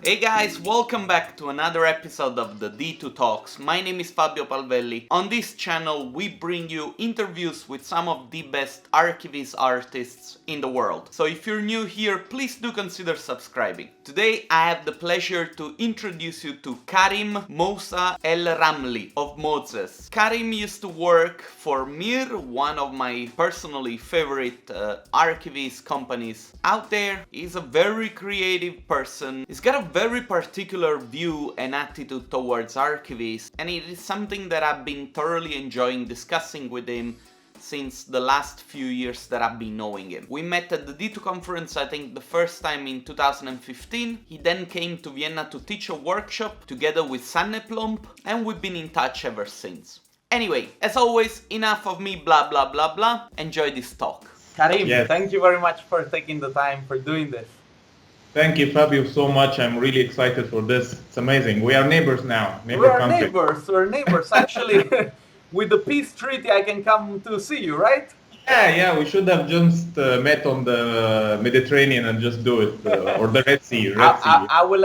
Hey guys, welcome back to another episode of the D2 Talks. My name is Fabio Palvelli. On this channel, we bring you interviews with some of the best archivist artists in the world. So if you're new here, please do consider subscribing. Today, I have the pleasure to introduce you to Karim Mousa El Ramli of Mozses. Karim used to work for Mir, one of my personally favorite archivist companies out there. He's a very creative person. He's got a very particular view and attitude towards archivists, and it is something that I've been thoroughly enjoying discussing with him since the last few years that I've been knowing him. We met at the D2 conference, I think the first time in 2015. He then came to Vienna to teach a workshop together with Sanne Plomp, and we've been in touch ever since. Anyway, as always, enough of me blah blah blah blah. Enjoy this talk. Karim, Yes. thank you very much for taking the time for doing this. Thank you, Fabio, so much. I'm really excited for this. It's amazing. We are neighbors now. We're Country. neighbors. We're neighbors. Actually, with the peace treaty, I can come to see you, right? Yeah. We should have just met on the Mediterranean and just do it, or the Red Sea. I will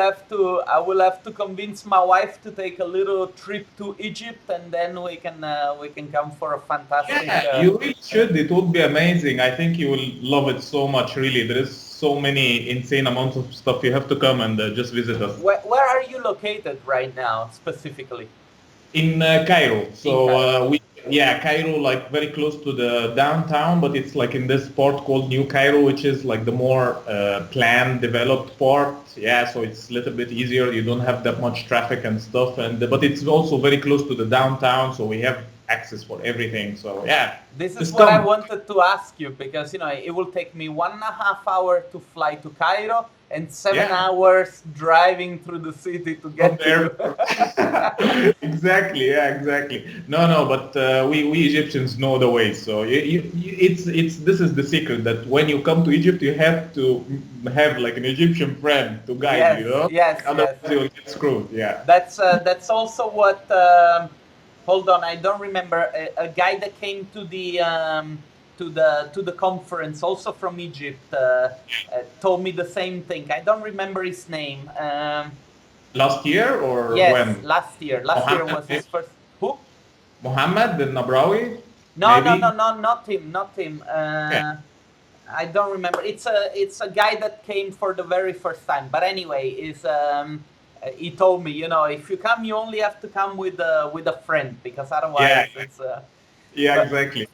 have to convince my wife to take a little trip to Egypt, and then we can come for a fantastic. Yeah, you really should. It would be amazing. I think you will love it so much. Really, there is so many insane amounts of stuff. You have to come and just visit us. Where are you located right now, specifically? In Cairo. So Cairo, like very close to the downtown, but it's like in this part called New Cairo, which is like the more planned, developed part. Yeah, so it's a little bit easier. You don't have that much traffic and stuff, but it's also very close to the downtown, so we have access for everything. So yeah. This is what I wanted to ask you, because it will take me 1.5 hours to fly to Cairo and 7 hours driving through the city to get there. Exactly. No, but we Egyptians know the way. So this is the secret, that when you come to Egypt, you have to have like an Egyptian friend to guide you. Yes. Otherwise you will get screwed. Yeah. That's also what. Hold on, I don't remember a guy that came to the conference, also from Egypt, told me the same thing. I don't remember his name. Last year or yes, when? Last year. Last year was his first. Who? Mohammed the Nabrawi? No, not him. I don't remember. It's a guy that came for the very first time. But anyway, he told me, if you come, you only have to come with a friend, because otherwise it's. Exactly.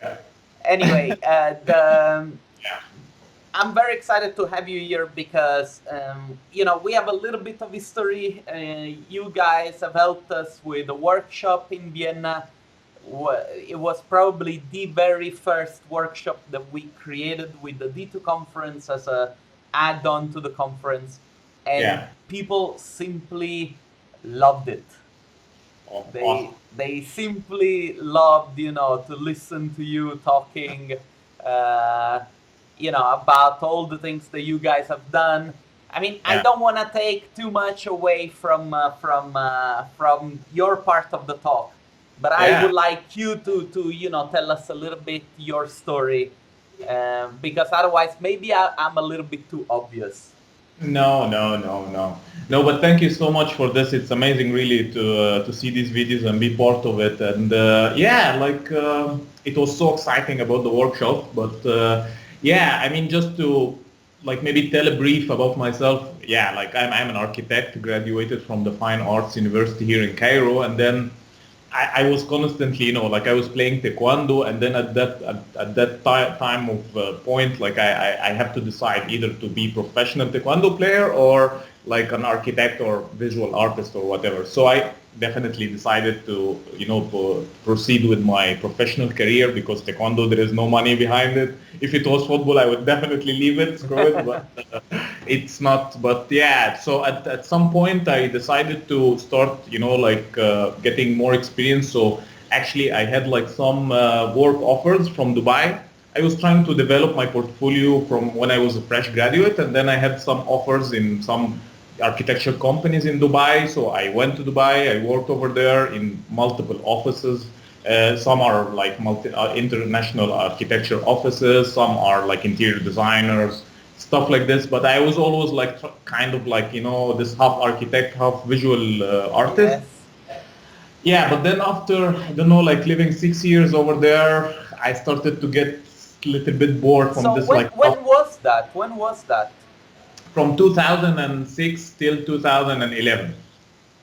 Anyway, I'm very excited to have you here because we have a little bit of history. You guys have helped us with a workshop in Vienna. It was probably the very first workshop that we created with the D2 conference as a add-on to the conference. And people simply loved it. They simply loved, to listen to you talking, about all the things that you guys have done. I mean, I don't want to take too much away from your part of the talk, but I would like you to tell us a little bit your story, because otherwise maybe I'm a little bit too obvious. No, but thank you so much for this. It's amazing really to see these videos and be part of it. And it was so exciting about the workshop. But I mean, just to like maybe tell a brief about myself. Yeah, like I'm an architect, graduated from the Fine Arts University here in Cairo, and then I was constantly, I was playing taekwondo, and then at that time of point, like I have to decide either to be professional taekwondo player or like an architect or visual artist or whatever. So I definitely decided to, proceed with my professional career, because taekwondo, there is no money behind it. If it was football, I would definitely leave it, screw it, but it's not. But yeah, so at some point I decided to start, getting more experience. So actually I had like some work offers from Dubai. I was trying to develop my portfolio from when I was a fresh graduate, and then I had some offers in some architecture companies in Dubai. So I went to Dubai, I worked over there in multiple offices. Some are like international architecture offices, some are like interior designers, stuff like this. But I was always like kind of like, this half architect, half visual artist. Yes. Yeah, but then after, I don't know, like living 6 years over there, I started to get a little bit bored from So this, when like, when was that? When was that? from 2006 till 2011.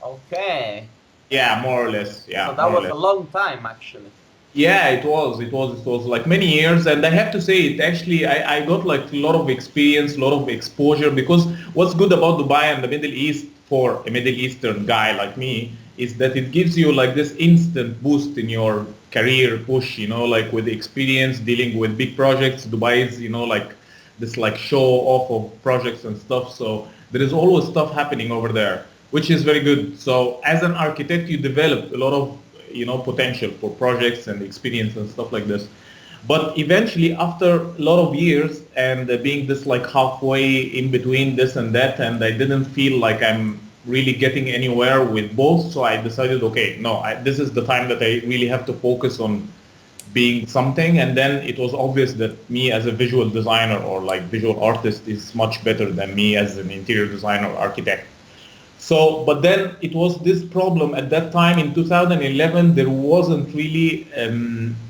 Okay. Yeah, more or less. So Yeah, that more or was less. a long time actually. Yeah, it was like many years, and I have to say it actually, I got like a lot of experience, a lot of exposure, because what's good about Dubai and the Middle East for a Middle Eastern guy like me is that it gives you like this instant boost in your career push, like with experience dealing with big projects. Dubai is, like this like show off of projects and stuff. So there is always stuff happening over there, which is very good. So as an architect, you develop a lot of potential for projects and experience and stuff like this. But eventually, after a lot of years and being this like halfway in between this and that, and I didn't feel like I'm really getting anywhere with both, so I decided, okay, no, this is the time that I really have to focus on being something. And then it was obvious that me as a visual designer or like visual artist is much better than me as an interior designer or architect. So, but then it was this problem at that time in 2011. There wasn't really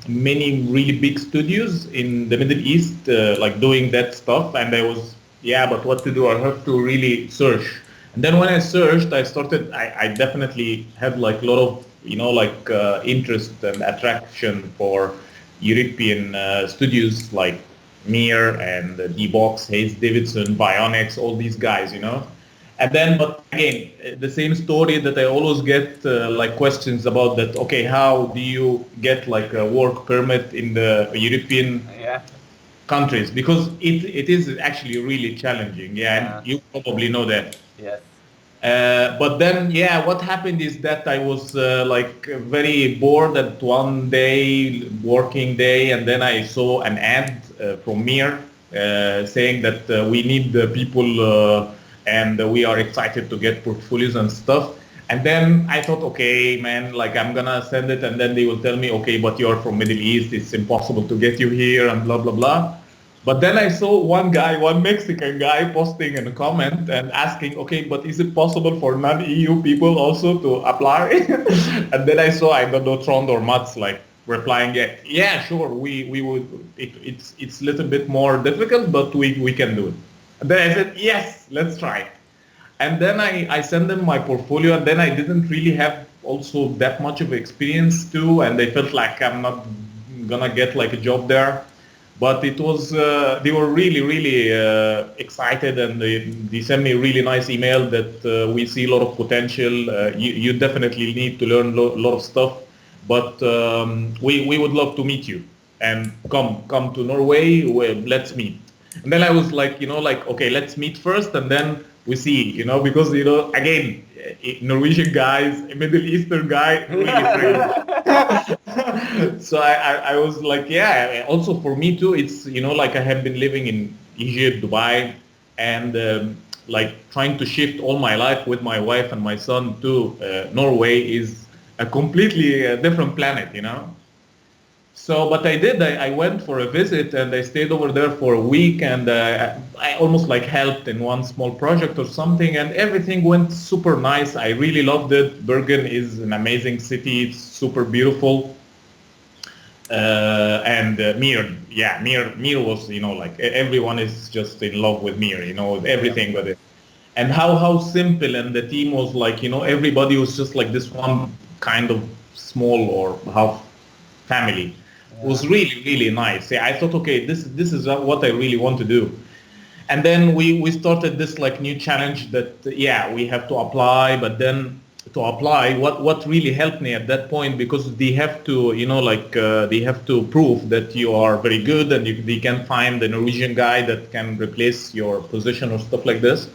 many really big studios in the Middle East like doing that stuff, and I was, yeah, but what to do? I have to really search. And then when I searched, I definitely had like a lot of like interest and attraction for European studios like Mir and D-Box, Hayes Davidson, Bionics, all these guys. And then, but again, the same story that I always get like questions about that. Okay, how do you get like a work permit in the European Yeah. countries? Because it is actually really challenging. Yeah, and you probably know that. Yes. But then, yeah, what happened is that I was like very bored at one day, working day, and then I saw an ad from Mir saying that we need people and we are excited to get portfolios and stuff. And then I thought, okay, man, like I'm gonna send it, and then they will tell me, okay, but you're from Middle East, it's impossible to get you here, and blah blah blah. But then I saw one Mexican guy posting in a comment and asking, okay, but is it possible for non-EU people also to apply? And then I saw, I don't know, Trond or Mats like replying, yeah, sure, we would, it's a little bit more difficult, but we can do it. And then I said, yes, let's try it. And then I sent them my portfolio, and then I didn't really have also that much of experience too, and they felt like I'm not gonna get like a job there. But it was, they were really, really excited, and they sent me a really nice email that we see a lot of potential. You definitely need to learn a lot of stuff, but we would love to meet you and come to Norway. Let's meet. And then I was like, like, okay, let's meet first, and then we see, because, again, Norwegian guys, a Middle Eastern guy, really friendly. So I was like, yeah, also for me too, it's, like I have been living in Egypt, Dubai, and like trying to shift all my life with my wife and my son to Norway is a completely different planet. So, but I did. I went for a visit, and I stayed over there for a week, and I almost like helped in one small project or something, and everything went super nice. I really loved it. Bergen is an amazing city. It's super beautiful. And Mir was, like everyone is just in love with Mir, everything with it. And how simple, and the team was like, everybody was just like this one kind of small or half family. It was really, really nice. Yeah, I thought, okay, this is what I really want to do. And then we started this like new challenge that, we have to apply, but then to apply, what really helped me at that point, because they have to, they have to prove that you are very good, and they can find a Norwegian guy that can replace your position or stuff like this.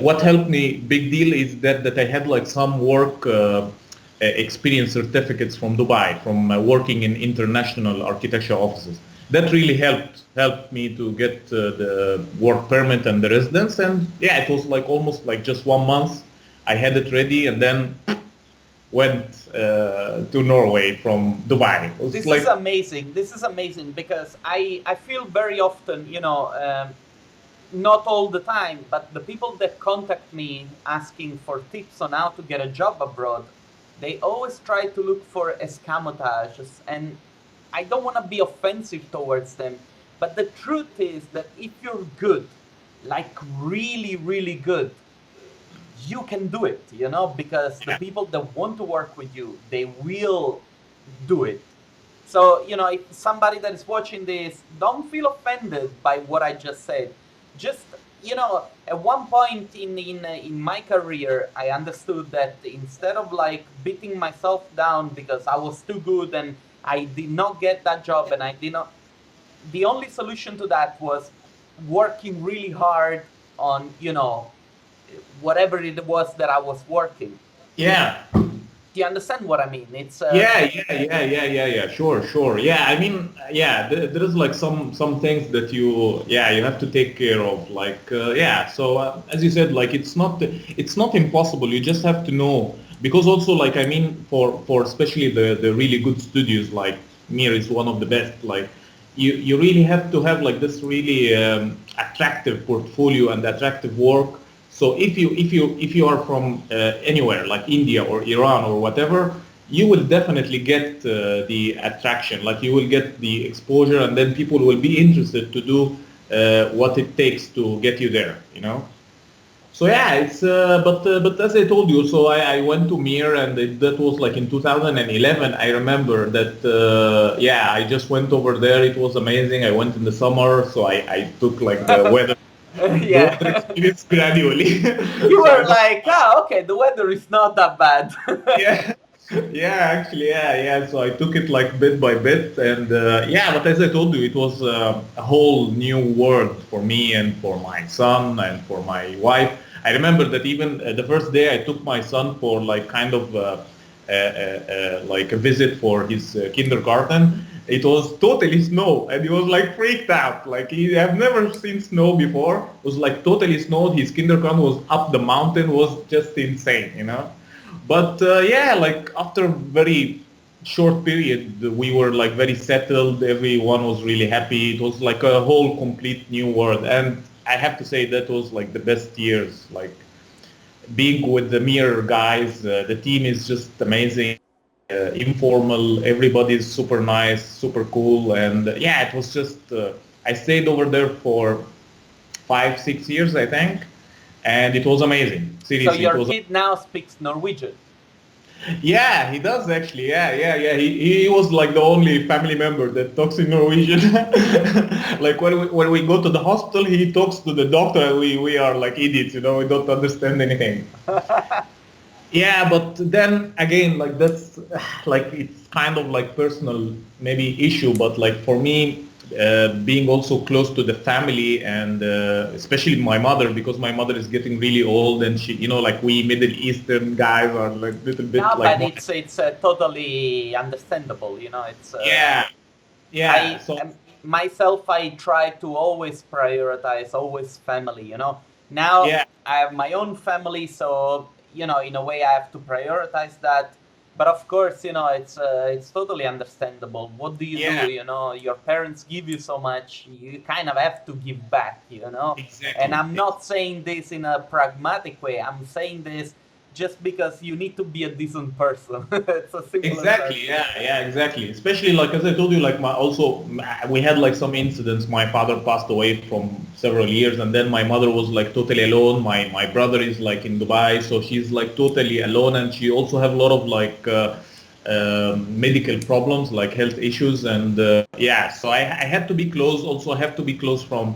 What helped me, big deal, is that I had like some work experience certificates from Dubai, from working in international architecture offices. That really helped me to get the work permit and the residence. And yeah, it was like almost like just 1 month. I had it ready, and then went to Norway from Dubai. This is amazing. This is amazing, because I feel very often, not all the time, but the people that contact me asking for tips on how to get a job abroad, they always try to look for escamotages, and I don't want to be offensive towards them, but the truth is that if you're good, like really, really good, you can do it, because the Yeah. people that want to work with you, they will do it. So, if somebody that is watching this, don't feel offended by what I just said. Just, at one point in my career, I understood that instead of like beating myself down because I was too good and I did not get that job and I did not, the only solution to that was working really hard on, whatever it was that I was working. Yeah. Do you understand what I mean? It's Yeah. Sure. Yeah, I mean, yeah, there is like some things that you have to take care of. Like, yeah. So as you said, like it's not impossible. You just have to know because also like I mean for especially the really good studios like Mir is one of the best. Like you really have to have like this really attractive portfolio and attractive work. So if you are from anywhere like India or Iran or whatever, you will definitely get the attraction. Like you will get the exposure, and then people will be interested to do what it takes to get you there. You know. So yeah, it's but as I told you, so I went to Mir, and that was like in 2011. I remember that yeah, I just went over there. It was amazing. I went in the summer, so I took like the weather the yeah. weather experience gradually. You So I were don't. like, okay, the weather is not that bad. Yeah, yeah, actually, yeah. So I took it like bit by bit, and yeah. But as I told you, it was a whole new world for me and for my son and for my wife. I remember that even the first day I took my son for like kind of like a visit for his kindergarten. It was totally snow, and he was like freaked out. Like he have never seen snow before. It was like totally snowed. His kindergarten was up the mountain. Was just insane, you know. But yeah, like after very short period, we were like very settled. Everyone was really happy. It was like a whole complete new world, and I have to say that was like the best years. Like being with the Mir guys, the team is just amazing. Informal, everybody is super nice, super cool, and yeah, it was just. I stayed over there for 5, 6 years, I think, and it was amazing. So Seriously, it your was. kid now speaks Norwegian. Yeah, he does actually. Yeah. He was like the only family member that talks in Norwegian. Like when we go to the hospital, he talks to the doctor. And we are like idiots, you know. We don't understand anything. Yeah, but then again, like that's like it's kind of like personal maybe issue, but like for me, being also close to the family and especially my mother, because my mother is getting really old and she, you know, like we Middle Eastern guys are like a little bit No, like but more, it's totally understandable. It's yeah, yeah. I So myself, I try to always prioritize always family. Now yeah, I have my own family, so in a way I have to prioritize that. But of course, it's totally understandable. What do you do? yeah, Your parents give you so much, you kind of have to give back. And exactly. I'm not saying this in a pragmatic way. I'm saying this just because you need to be a decent person. It's as simple as that. Exactly. Yeah. Exactly. Especially like as I told you, like we had like some incidents. My father passed away from several years, and then my mother was like totally alone. My brother is like in Dubai, so she's like totally alone, and she also have a lot of like medical problems, like health issues, and yeah. So I had to be close. Also, I have to be close from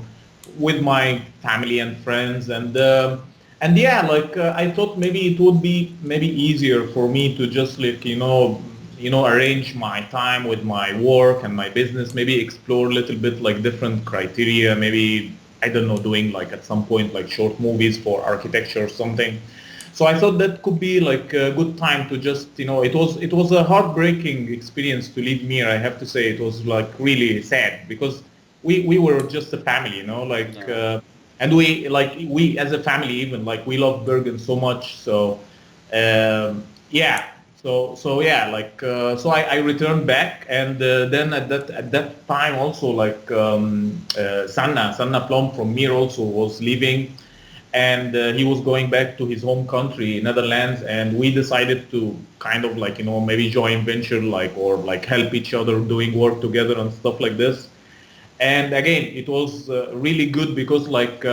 with my family and friends, and yeah, like I thought maybe it would be maybe easier for me to just like arrange my time with my work and my business, maybe explore a little bit like different criteria, maybe I don't know, doing like at some point like short movies for architecture or something. So I thought that could be like a good time to just it was a heartbreaking experience to leave Mir. I have to say it was like really sad because we were just a family, like Yeah. and we as a family even like we love Bergen so much. So yeah, So yeah, like so I returned back, and then at that time also like Sanna Plum from Mir also was leaving, and he was going back to his home country, Netherlands, and we decided to kind of like maybe join venture like or like help each other doing work together and stuff like this. And again, it was really good because like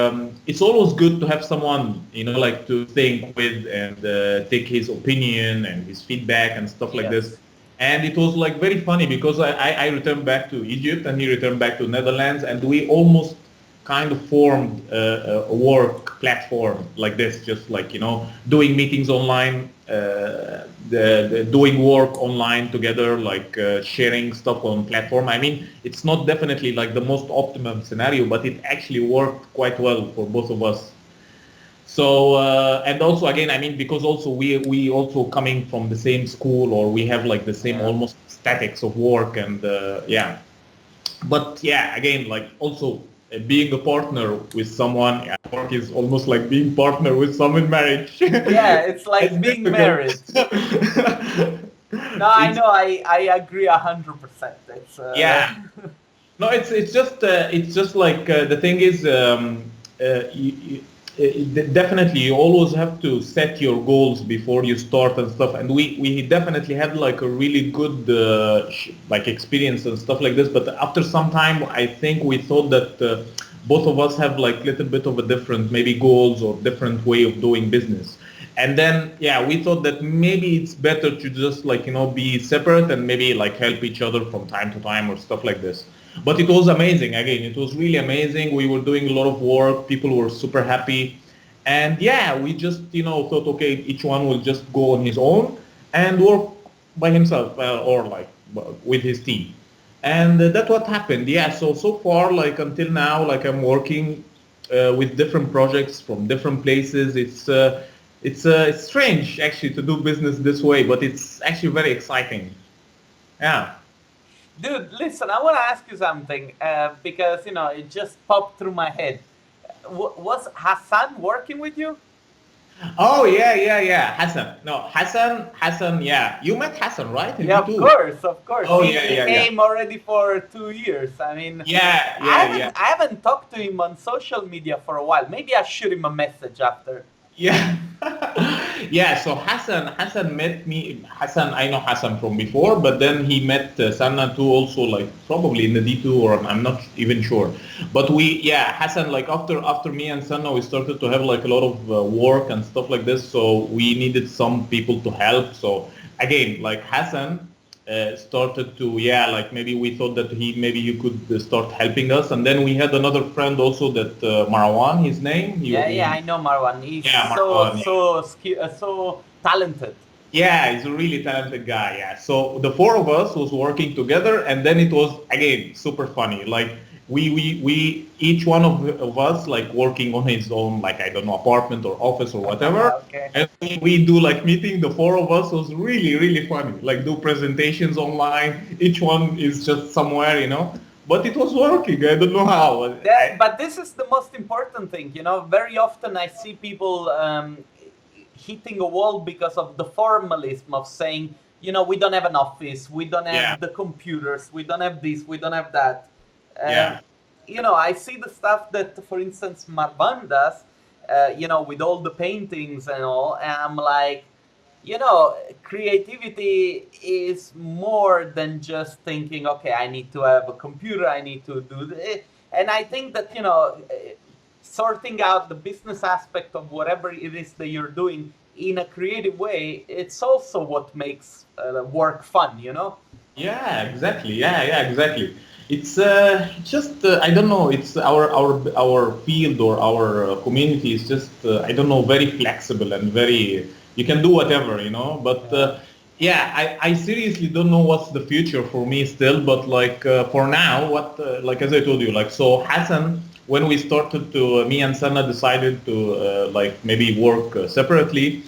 it's always good to have someone like to think with and take his opinion and his feedback and stuff like this. Yes. And it was like very funny because I returned back to Egypt and he returned back to Netherlands, and we almost kind of formed a work platform like this, just like doing meetings online, doing work online together, like sharing stuff on platform. I mean, it's not definitely like the most optimum scenario, but it actually worked quite well for both of us. So and also again, I mean, because also we also coming from the same school, or we have like the same Yeah. almost statics of work, and yeah. But yeah, again, like also being a partner with someone at work is almost like being partner with someone in marriage. Yeah, it's It's like being difficult. married. No, I It's know. I agree 100%. It's yeah. No, it's just like the thing is, definitely you always have to set your goals before you start and stuff. And we definitely had like a really good like experience and stuff like this. But after some time, I think we thought that both of us have like little bit of a different maybe goals or different way of doing business. And then, yeah, we thought that maybe it's better to just like, be separate and maybe like help each other from time to time or stuff like this. But it was amazing. Again, it was really amazing. We were doing a lot of work. People were super happy. And yeah, we just, thought, okay, each one will just go on his own and work by himself or like with his team. And that's what happened. Yeah. So far, like until now, like I'm working with different projects from different places. It's strange actually to do business this way, but it's actually very exciting. Yeah. dude. Listen, I want to ask you something because it just popped through my head. Was Hassan working with you? Oh yeah. Hassan. No, Hassan. Yeah, you met Hassan, right? In Yeah, D2. of course. Oh He, yeah, he yeah, yeah. came already for 2 years. I mean, Yeah, I yeah, haven't yeah. I haven't talked to him on social media for a while. Maybe I shoot him a message after. Yeah. Yeah, so Hassan met me. Hassan, I know Hassan from before, but then he met Sanna too also, like probably in the D2, or I'm not even sure. But yeah, Hassan, like after me and Sanna, we started to have like a lot of work and stuff like this, so we needed some people to help. So again, like Hassan started to, yeah, like maybe we thought that maybe you could start helping us, and then we had another friend also that Marwan, his name, Yeah, I know Marwan. He's yeah, so Marwan. so talented. Yeah, he's a really talented guy. Yeah. So the four of us was working together, and then it was again super funny. Like we each one of us like working on his own, like I don't know, apartment or office or whatever. Okay. And we do like meeting. The four of us was really funny. Like do presentations online. Each one is just somewhere. But it was working. I don't know how. But this is the most important thing. Very often I see people hitting a wall because of the formalism of saying, we don't have an office, we don't have Yeah, the computers, we don't have this, we don't have that. And, yeah, I see the stuff that, for instance, Marwan does, with all the paintings and all, and I'm like, creativity is more than just thinking, okay, I need to have a computer, I need to do this. And I think that, sorting out the business aspect of whatever it is that you're doing in a creative way, it's also what makes work fun. yeah. Exactly. Yeah, exactly. It's just I don't know. It's our field or our community is just I don't know, very flexible and very you can do whatever. But Yeah. yeah, I seriously don't know what's the future for me still. But like for now, what like as I told you, like so Hassan, when we started to me and Sana decided to like maybe work separately.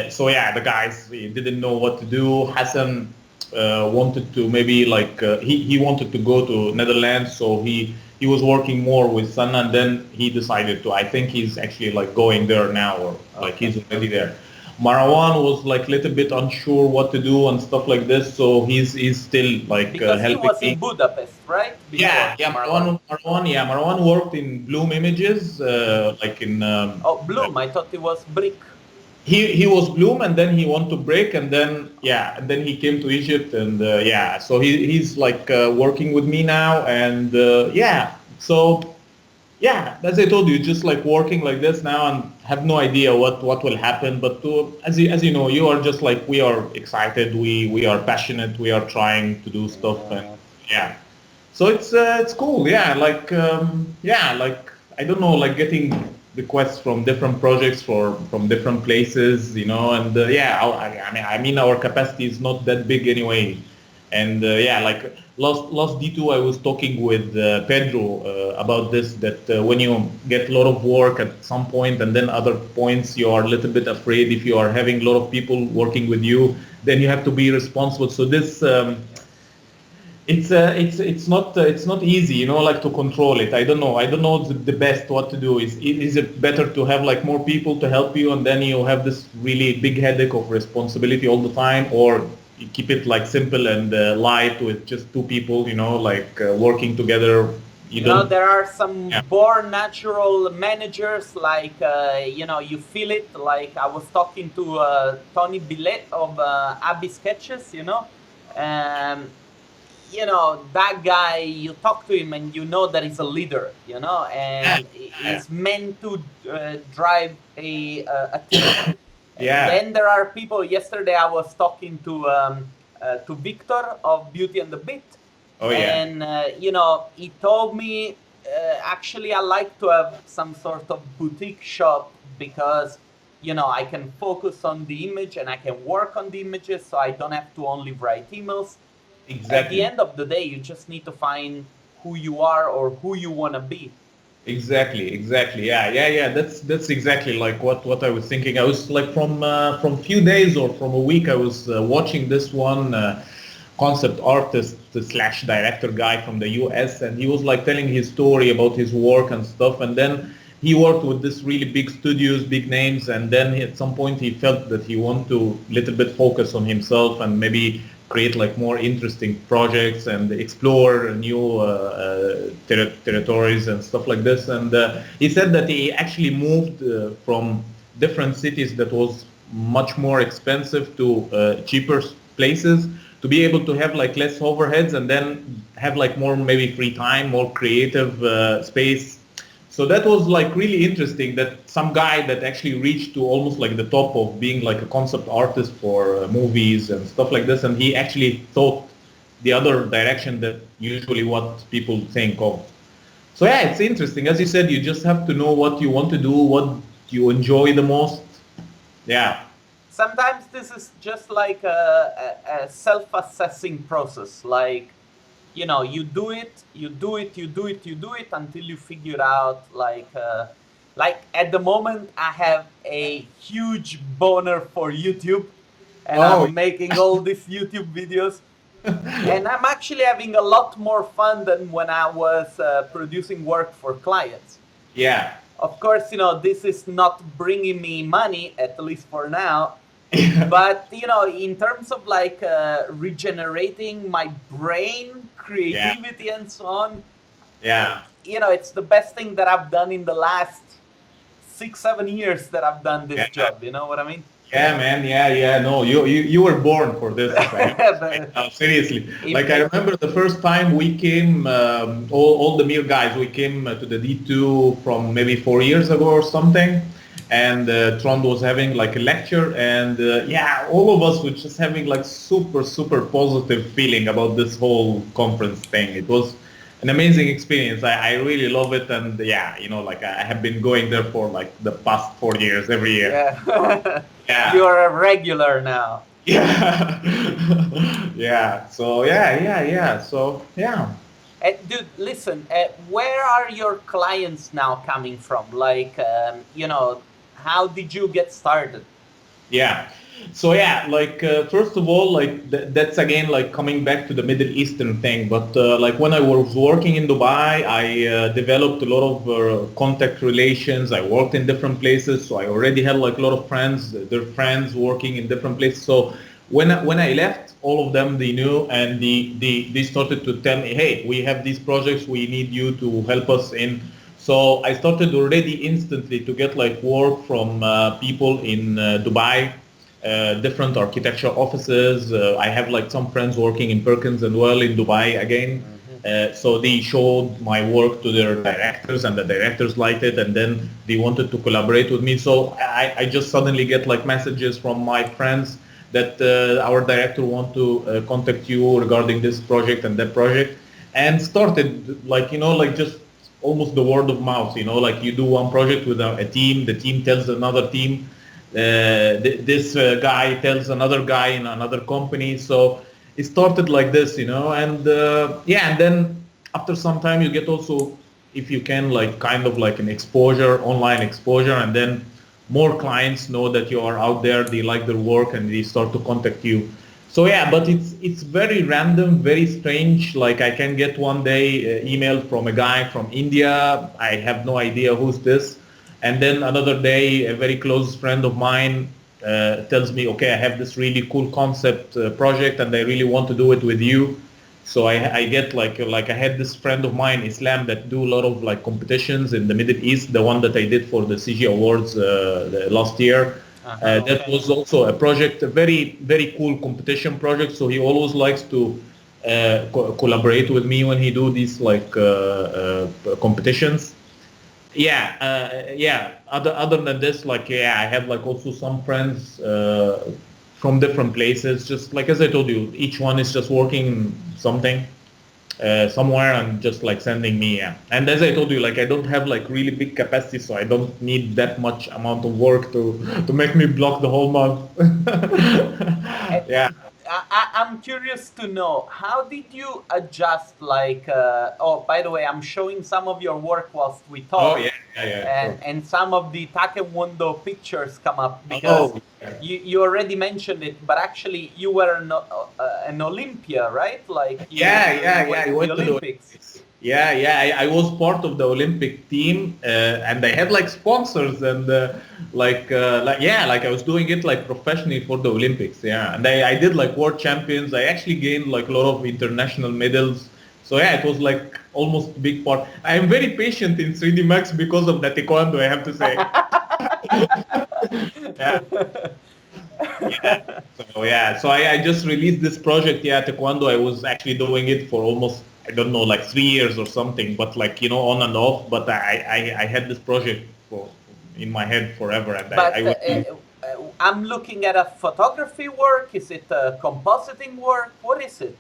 So yeah, the guys didn't know what to do. Hassan wanted to maybe like he wanted to go to Netherlands, so he was working more with Sana, and then he decided to. I think he's actually like going there now, or like Okay. he's already there. Marwan was like a little bit unsure what to do and stuff like this, so he's still like Because he helping was me. in Budapest, right? Yeah, Before yeah, Marwan. Marwan worked in Bloom Images, like in Oh, Bloom. I thought it was Brick. he was Bloom, and then he went to Break, and then yeah, and then he came to Egypt, and yeah, so he's like working with me now, and yeah, so yeah, as I told you, just like working like this now, and have no idea what will happen. But as you know, you are just like we are excited, we are passionate, we are trying to do stuff, and yeah, so it's cool, yeah, like yeah, like I don't know, like getting requests from different projects from different places, you know, and yeah, I mean our capacity is not that big anyway, and yeah, like last D2 I was talking with Pedro about this, that when you get a lot of work at some point and then other points you are a little bit afraid if you are having a lot of people working with you, then you have to be responsible. So this it's not easy, you know, like to control it. I don't know the best what to do. Is it better to have like more people to help you and then you have this really big headache of responsibility all the time, or you keep it like simple and light with just two people, you know, like working together. You You know, don't. there are some Yeah. born natural managers, like, you feel it. Like, I was talking to Tony Billet of Abbey Sketches, that guy, you talk to him and you know that he's a leader, Yeah. and Yeah. he's meant to drive a team. Yeah. Then there are people. Yesterday, I was talking to Victor of Beauty and the Bit, Oh yeah. and he told me, actually, I like to have some sort of boutique shop because I can focus on the image and I can work on the images, so I don't have to only write emails. At the Exactly. end of the day, you just need to find who you are or who you want to be. Exactly. Yeah. That's exactly like what I was thinking. I was like from few days or from a week, I was watching this one concept artist slash director guy from the US, and he was like telling his story about his work and stuff. And then he worked with this really big studios, big names, and then at some point he felt that he wanted to little bit focus on himself and maybe create like more interesting projects and explore new territories and stuff like this. And he said that he actually moved from different cities that was much more expensive to cheaper places to be able to have like less overheads and then have like more maybe free time, more creative space. So that was like really interesting, that some guy that actually reached to almost like the top of being like a concept artist for movies and stuff like this, and he actually thought the other direction that usually what people think of. So yeah, it's interesting. As you said, you just have to know what you want to do, what you enjoy the most. Yeah. Sometimes this is just like a self-assessing process. Like, you do it, until you figure out, like at the moment, I have a huge boner for YouTube, and Oh, I'm making all these YouTube videos, and I'm actually having a lot more fun than when I was producing work for clients. yeah. Of course, this is not bringing me money, at least for now. But in terms of like regenerating my brain, creativity, and so on, Yeah. it's the best thing that I've done in the last 6-7 years that I've done this Yeah. job. You know what I mean? Yeah, man. Yeah. No, you were born for this. Seriously. Like I remember the first time we came, all the Mir guys, we came to the D2 from maybe 4 years ago or something, and Trond was having like a lecture, and yeah, all of us were just having like super positive feeling about this whole conference thing. It was an amazing experience. I really love it, and yeah, like I have been going there for like the past 4 years every year. Yeah. Yeah. You're a regular now. Yeah. Yeah. So yeah. So yeah. Dude, listen, where are your clients now coming from? Like, how did you get started? Yeah. So yeah, like first of all, like that's again like coming back to the Middle Eastern thing. But like when I was working in Dubai, I developed a lot of contact relations. I worked in different places, so I already had like a lot of friends. Their friends working in different places. So when I left, all of them they knew, and they started to tell me, hey, we have these projects. We need you to help us in. So I started already instantly to get like work from people in Dubai, different architecture offices. I have like some friends working in Perkins and well in Dubai again. So they showed my work to their directors, and the directors liked it, and then they wanted to collaborate with me. So I just suddenly get like messages from my friends that our director want to contact you regarding this project and that project, and started like like just almost the word of mouth. Like you do one project with a team, the team tells another team, this guy tells another guy in another company. So it started like this, and yeah, and then after some time you get also, if you can, like kind of like an exposure, online exposure, and then more clients know that you are out there, they like their work, and they start to contact you. So yeah, but it's very random, very strange. Like I can get one day email from a guy from India. I have no idea who's this. And then another day, a very close friend of mine tells me, okay, I have this really cool concept project, and I really want to do it with you. So I get like I had this friend of mine, Islam, that do a lot of like competitions in the Middle East. The one that I did for the CG Awards the last year. That Okay. was also a project, a very, very cool competition project. So he always likes to collaborate with me when he do these like competitions. Yeah, yeah. Other than this, like yeah, I have like also some friends from different places. Just like as I told you, each one is just working something somewhere and just like sending me. Yeah. And as I told you, like I don't have like really big capacity, so I don't need that much amount of work to make me block the whole month. Uh, Yeah. I'm curious to know how did you adjust like oh, by the way, I'm showing some of your work whilst we Oh talk, yeah, yeah, yeah. Sure. and some of the Taekwondo pictures come up because Oh yeah. you already mentioned it, but actually you were an Olympia, right? Like Yeah, you yeah, yeah. went I to the went to the Olympics. Olympics. Yeah, yeah. I was part of the Olympic team, and I had like sponsors and like yeah, like I was doing it like professionally for the Olympics. Yeah, and I did like world champions. I actually gained like a lot of international medals. So yeah, it was like almost a big part. I am very patient in 3D Max because of the taekwondo, I have to say. Yeah. Yeah. So yeah, so I just released this project. Yeah, Taekwondo. I was actually doing it for almost, I don't know, like 3 years or something, but like on and off. But I had this project for in my head forever, and I But was I'm looking at a photography work. Is it a compositing work? What is it?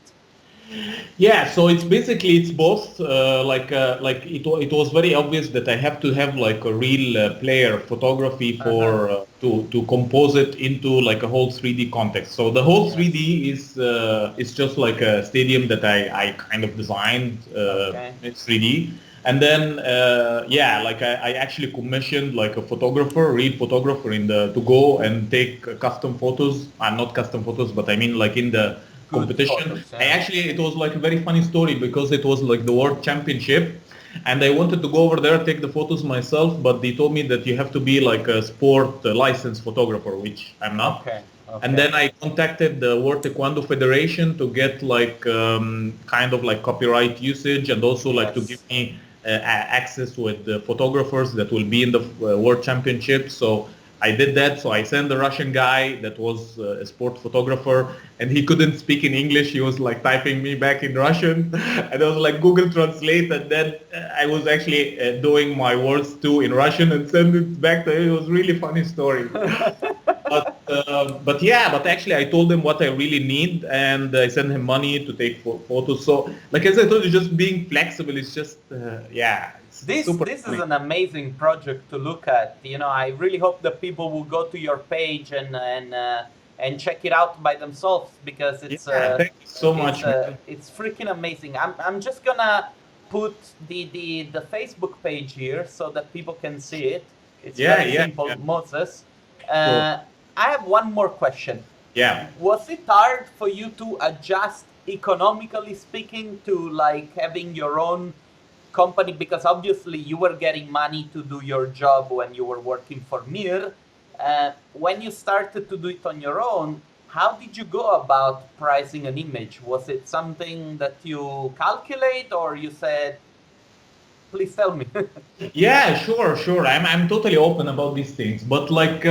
yeah. So it's both. Like it was very obvious that I have to have like a real player photography Uh-huh. for to compose it into like a whole 3D context. So the whole Yes. 3D is just like a stadium that I kind of designed Okay. in 3D. And then yeah, like I actually commissioned like a photographer, real photographer in the to go and take custom photos. Not custom photos, but I mean like in the Good competition. photos. Yeah. It was like a very funny story because it was like the world championship, and I wanted to go over there take the photos myself, but they told me that you have to be like a sport licensed photographer, which I'm not. Okay. And Okay. then I contacted the World Taekwondo Federation to get like kind of like copyright usage, and also like to give Yes. me access with the photographers that will be in the World Championship. So I did that. So I sent the Russian guy that was a sport photographer, and he couldn't speak in English. He was like typing me back in Russian, and I was like Google Translate, and then I was actually doing my words too in Russian and send it back to him. It was really funny story. But yeah, but actually I told him what I really need, and I sent him money to take photos. So like as I told you, just being flexible is just yeah, it's This super this is funny. an amazing project to look at. I really hope that people will go to your page and check it out by themselves because Yeah, thank you so much, man. it's freaking amazing. I'm just gonna put the Facebook page here so that people can see it. It's Yeah, very yeah, simple, yeah. Moses. Sure. Uh, I have one more question. Yeah. Was it hard for you to adjust, economically speaking, to like having your own company? Because obviously you were getting money to do your job when you were working for Mir. When you started to do it on your own, how did you go about pricing an image? Was it something that you calculate, or you said, please tell me? Yeah, sure. I'm totally open about these things, but like,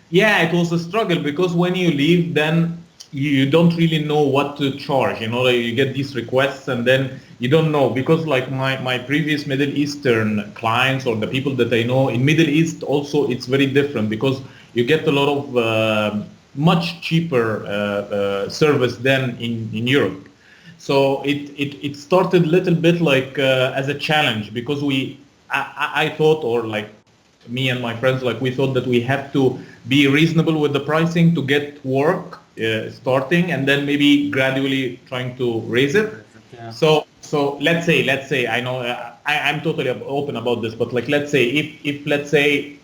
yeah, it was a struggle because when you leave, then you don't really know what to charge. You know, like you get these requests, and then you don't know because like my previous Middle Eastern clients or the people that I know in Middle East also it's very different because you get a lot of much cheaper service than in Europe. So it started a little bit like as a challenge because I thought, or like me and my friends, like we thought that we have to be reasonable with the pricing to get work starting, and then maybe gradually trying to raise it. Yeah. So let's say I know I'm totally open about this, but like let's say if let's say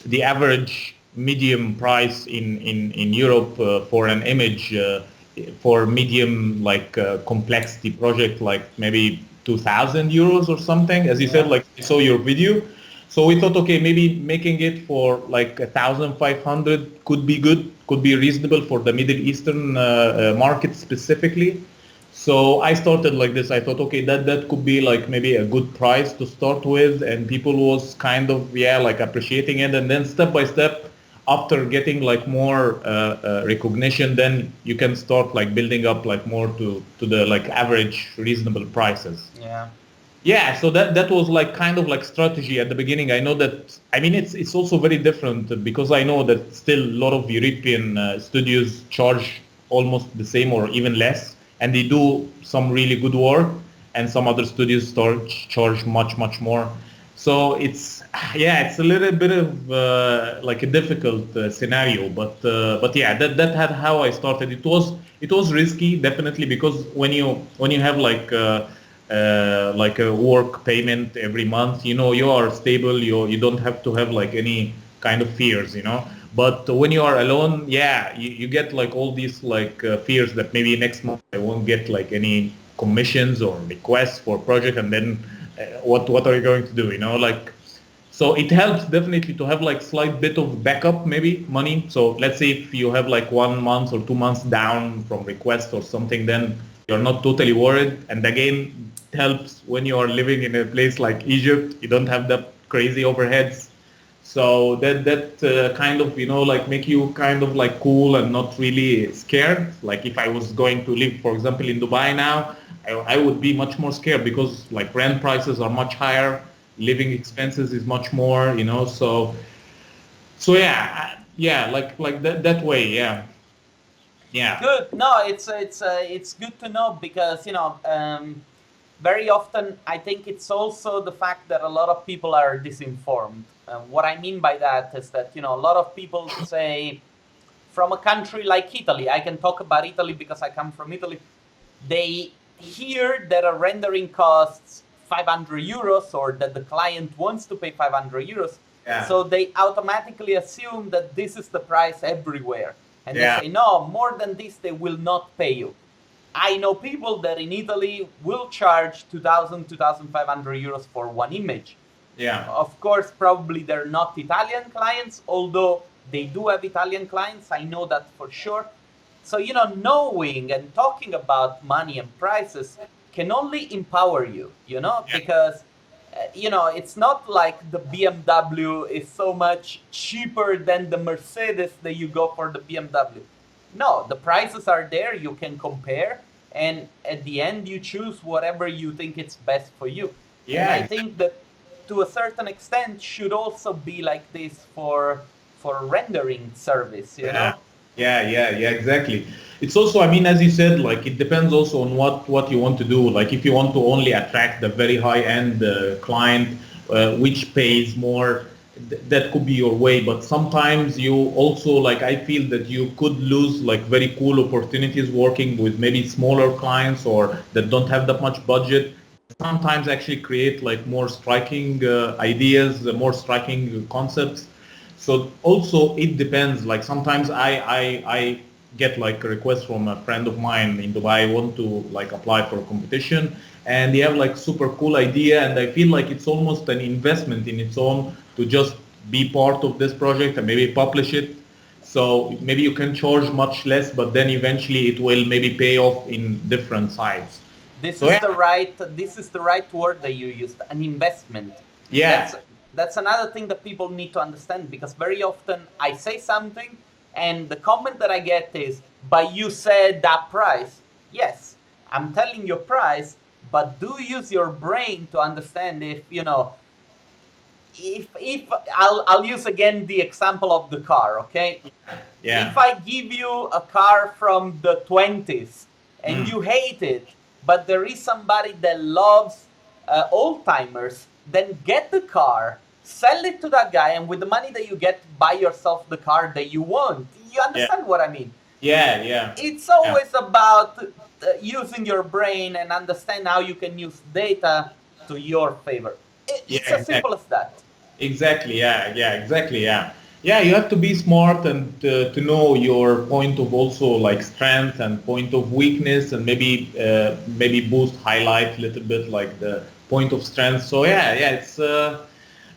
the average medium price in Europe for an image for medium like complexity project like maybe 2,000 euros or something, as you said, like I saw your video. So we thought, okay, maybe making it for like 1,500 could be good, could be reasonable for the Middle Eastern market specifically. So I started like this. I thought, okay, that could be like maybe a good price to start with, and people was kind of like appreciating it. And then step by step, after getting like more recognition, then you can start like building up like more to the like average reasonable prices. Yeah. Yeah, so that was like kind of like strategy at the beginning. I know that, I mean, it's also very different because I know that still a lot of European studios charge almost the same or even less, and they do some really good work, and some other studios charge much more. So it's a little bit of like a difficult scenario, but yeah, that had how I started. It was risky definitely because when you have like a work payment every month, you are stable, you don't have to have like any kind of fears. But when you are alone, yeah, you get like all these like fears that maybe next month I won't get like any commissions or requests for project, and then what are you going to do, like. So it helps definitely to have like slight bit of backup, maybe money. So let's say if you have like 1 month or 2 months down from request or something, then you're not totally worried. And again, it helps when you are living in a place like Egypt. You don't have that crazy overheads. So that kind of like make you kind of like cool and not really scared. Like if I was going to live, for example, in Dubai now, I would be much more scared because like rent prices are much higher, living expenses is much more. So yeah, like that way, yeah. Good. No, it's good to know because very often I think it's also the fact that a lot of people are disinformed. What I mean by that is that a lot of people say from a country like Italy. I can talk about Italy because I come from Italy. They hear that a rendering costs 500 euros or that the client wants to pay 500 euros. Yeah. So they automatically assume that this is the price everywhere. And Yeah. they say, no, more than this, they will not pay you. I know people that in Italy will charge 2,000, 2,500 euros for one image. Yeah. Of course, probably they're not Italian clients, although they do have Italian clients. I know that for sure. So, knowing and talking about money and prices can only empower you, because, it's not like the BMW is so much cheaper than the Mercedes that you go for the BMW. No, the prices are there, you can compare, and at the end you choose whatever you think it's best for you. Yeah. And I think that to a certain extent should also be like this for rendering service, Yeah, exactly. It's also, I mean, as you said, like it depends also on what you want to do. Like if you want to only attract the very high-end client, which pays more, that could be your way. But sometimes you also, like I feel that you could lose like very cool opportunities working with maybe smaller clients or that don't have that much budget. Sometimes actually create like more striking ideas, more striking concepts. So also it depends. Like sometimes I get like a request from a friend of mine in Dubai. I want to like apply for a competition, and they have like super cool idea, and I feel like it's almost an investment in its own to just be part of this project and maybe publish it. So maybe you can charge much less, but then eventually it will maybe pay off in different sides. This So is yeah, the right word that you used, an investment. yeah, That's another thing that people need to understand, because very often I say something and the comment that I get is, but you said that price. Yes, I'm telling you price, but do use your brain to understand if, if I'll use again the example of the car, okay? yeah, If I give you a car from the 20s and you hate it, but there is somebody that loves old timers, then get the car, sell it to that guy, and with the money that you get, buy yourself the car that you want. You yeah, understand what I mean? yeah. It's Yeah. always about using your brain and understand how you can use data to your favor. Yeah, It's as exactly. simple as that. Exactly. Yeah. Exactly. Yeah. Yeah. You have to be smart and to know your point of also like strength and point of weakness, and maybe boost highlight a little bit like the point of strength. So yeah. It's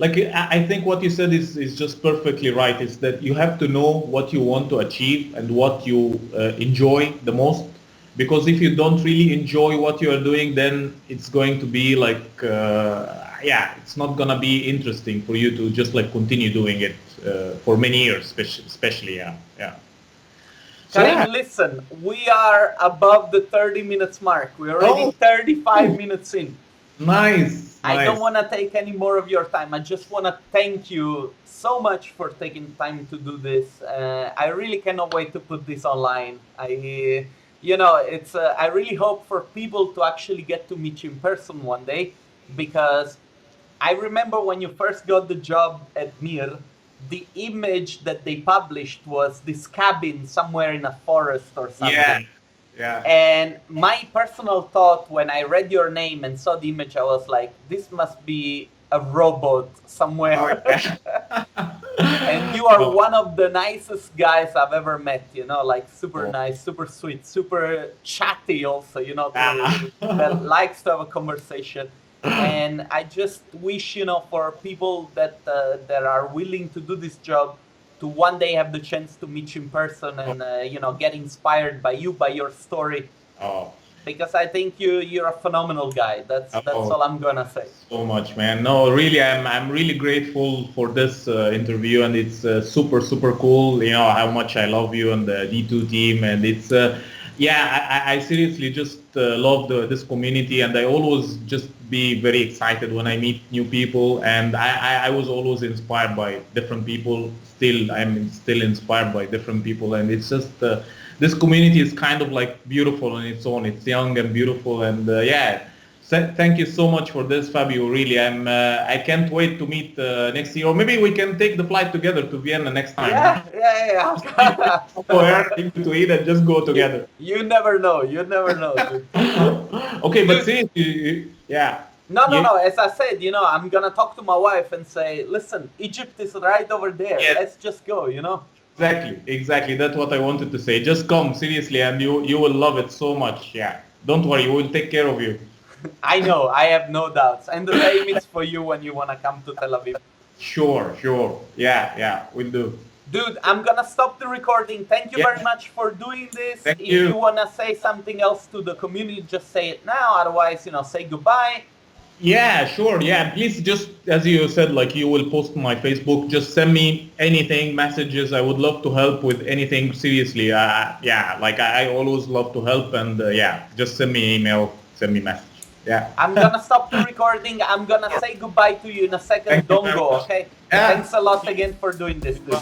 like I think what you said is just perfectly right. Is that you have to know what you want to achieve and what you enjoy the most, because if you don't really enjoy what you are doing, then it's going to be like it's not gonna be interesting for you to just like continue doing it for many years, especially yeah. So Karim, yeah. listen, we are above the 30 minutes mark. We're already Oh, 35 minutes in. nice, I don't nice. want to take any more of your time. I just want to thank you so much for taking time to do this. I really cannot wait to put this online. It's. I really hope for people to actually get to meet you in person one day, because I remember when you first got the job at Mir, the image that they published was this cabin somewhere in a forest or Yeah, something. yeah. And my personal thought when I read your name and saw the image, I was like, this must be a robot Oh somewhere. yeah. And you are Oh, one of the nicest guys I've ever met, like super oh. nice, super sweet, super chatty also, Ah. that likes to have a conversation. And I just wish, for people that are willing to do this job, to one day have the chance to meet you in person and, get inspired by you, by your story, Oh, because I think you're a phenomenal guy. That's oh. all I'm gonna say. So much, man. No, really, I'm really grateful for this interview, and it's super cool. You know how much I love you and the D2 team, and it's I seriously just love this community, and I always just be very excited when I meet new people, and I was always inspired by different people. Still, I'm still inspired by different people, and it's just this community is kind of like beautiful on its own. It's young and beautiful, and thank you so much for this, Fabio. Really, I can't wait to meet next year, or maybe we can take the flight together to Vienna next time. Huh? Yeah. Somewhere to eat and just go you, together. you never know. You never know, dude. Okay, but Dude, seriously, yeah, no. As I said, I'm gonna talk to my wife and say, listen, Egypt is right over there. yeah, Let's just go. exactly. That's what I wanted to say. Just come seriously, and you will love it so much. Yeah, don't worry, we will take care of you. I know. I have no doubts. And the same is for you when you wanna come to Tel Aviv. Sure. Yeah, we'll do. Dude, I'm gonna stop the recording. Thank you very Yeah, much for doing this. thank If you. you wanna say something else to the community, just say it now. Otherwise, say goodbye. Yeah, sure. Yeah, please just as you said, like you will post on my Facebook. Just send me anything, messages. I would love to help with anything. Seriously, like I always love to help, and just send me email, send me message. Yeah. I'm gonna stop the recording. I'm gonna say goodbye to you in a second. Thank you Don't very go, much. okay? Yeah. Thanks a lot again for doing this, dude.